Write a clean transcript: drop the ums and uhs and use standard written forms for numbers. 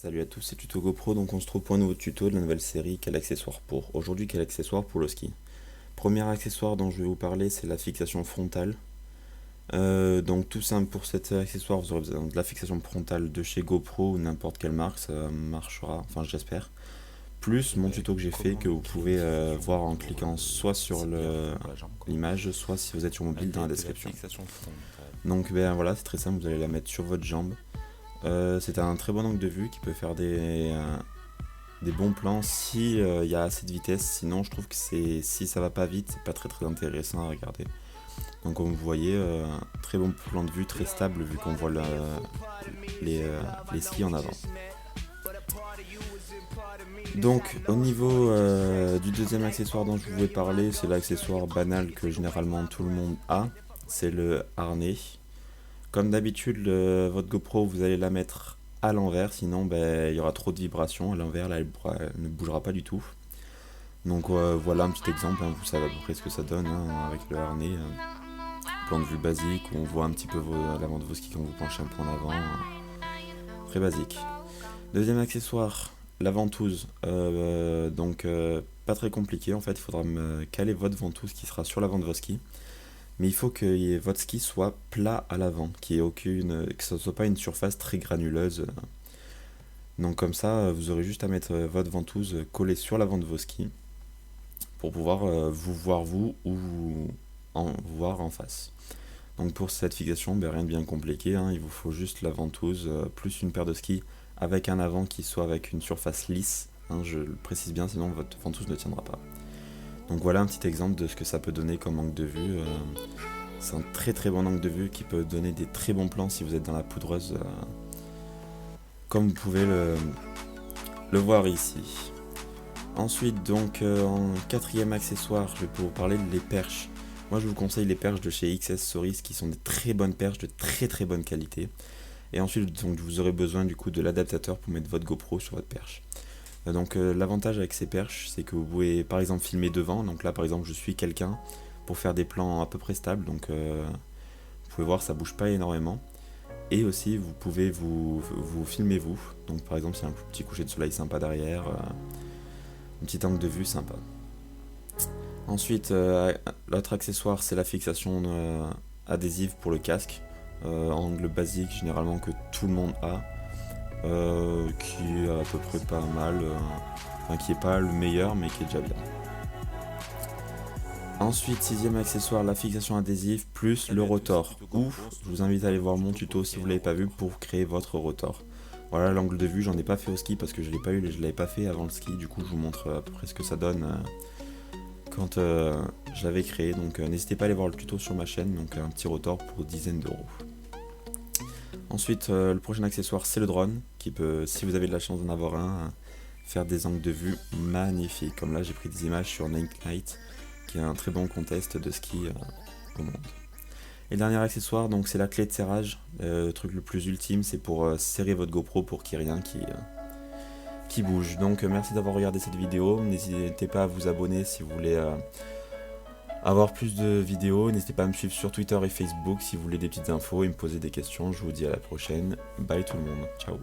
Salut à tous, c'est Tuto GoPro, donc on se trouve pour un nouveau tuto de la nouvelle série Quel accessoire pour. Aujourd'hui, quel accessoire pour le ski. Premier accessoire dont je vais vous parler, c'est la fixation frontale. Donc tout simple pour cet accessoire, vous aurez besoin de la fixation frontale de chez GoPro ou n'importe quelle marque, ça marchera, enfin j'espère. Plus mon tuto que j'ai fait, que vous pouvez voir en cliquant soit sur l'image, soit si vous êtes sur mobile dans la description. Donc ben voilà, c'est très simple, vous allez la mettre sur votre jambe. C'est un très bon angle de vue qui peut faire des bons plans si il y a assez de vitesse. Sinon, je trouve que si ça va pas vite, c'est pas très intéressant à regarder. Donc, comme vous voyez, très bon plan de vue, très stable vu qu'on voit les skis en avant. Donc, au niveau du deuxième accessoire dont je voulais parler, c'est l'accessoire banal que généralement tout le monde a. C'est le harnais. Comme d'habitude, votre GoPro, vous allez la mettre à l'envers, sinon ben, il y aura trop de vibrations. À l'envers, là, elle ne bougera pas du tout. Donc voilà un petit exemple, hein, vous savez à peu près ce que ça donne hein, avec le harnais. Plan de vue basique, où on voit un petit peu l'avant de vos skis quand vous penchez un peu en avant. Très basique. Deuxième accessoire, la ventouse. Pas très compliqué en fait, il faudra me caler votre ventouse qui sera sur l'avant de vos skis. Mais il faut que votre ski soit plat à l'avant, que ce ne soit pas une surface très granuleuse. Donc comme ça, vous aurez juste à mettre votre ventouse collée sur l'avant de vos skis pour pouvoir vous voir vous ou vous voir en face. Donc pour cette fixation, ben, rien de bien compliqué, hein, il vous faut juste la ventouse plus une paire de skis avec un avant qui soit avec une surface lisse. Hein, je le précise bien, sinon votre ventouse ne tiendra pas. Donc voilà un petit exemple de ce que ça peut donner comme angle de vue. C'est un très bon angle de vue qui peut donner des très bons plans si vous êtes dans la poudreuse, comme vous pouvez le voir ici. Ensuite, donc en quatrième accessoire, je vais vous parler des perches. Moi, je vous conseille les perches de chez XS Soris qui sont des très bonnes perches de très bonne qualité. Et ensuite, donc, vous aurez besoin du coup de l'adaptateur pour mettre votre GoPro sur votre perche. L'avantage avec ces perches, c'est que vous pouvez par exemple filmer devant. Donc là, par exemple, je suis quelqu'un pour faire des plans à peu près stables. Donc vous pouvez voir, ça bouge pas énormément. Et aussi, vous pouvez vous filmer vous. Donc par exemple, c'est un petit coucher de soleil sympa derrière, un petit angle de vue sympa. Ensuite, l'autre accessoire, c'est la fixation adhésive pour le casque. Angle basique, généralement que tout le monde a. Qui est à peu près pas mal, qui est pas le meilleur mais qui est déjà bien. Ensuite, sixième accessoire, la fixation adhésive plus le rotor. Ou je vous invite à aller voir mon tuto si vous l'avez pas vu pour créer votre rotor. Voilà l'angle de vue, j'en ai pas fait au ski parce que je l'avais pas fait avant le ski, du coup je vous montre à peu près ce que ça donne quand je l'avais créé. Donc n'hésitez pas à aller voir le tuto sur ma chaîne, donc un petit rotor pour dizaines d'euros. Ensuite, le prochain accessoire, c'est le drone, qui peut, si vous avez de la chance d'en avoir un, faire des angles de vue magnifiques. Comme là, j'ai pris des images sur Nike Night, qui est un très bon contest de ski au monde. Et le dernier accessoire, donc c'est la clé de serrage. Le truc le plus ultime, c'est pour serrer votre GoPro pour qu'il n'y ait rien qui bouge. Donc merci d'avoir regardé cette vidéo. N'hésitez pas à vous abonner si vous voulez avoir plus de vidéos. N'hésitez pas à me suivre sur Twitter et Facebook si vous voulez des petites infos et me poser des questions. Je vous dis à la prochaine. Bye tout le monde. Ciao.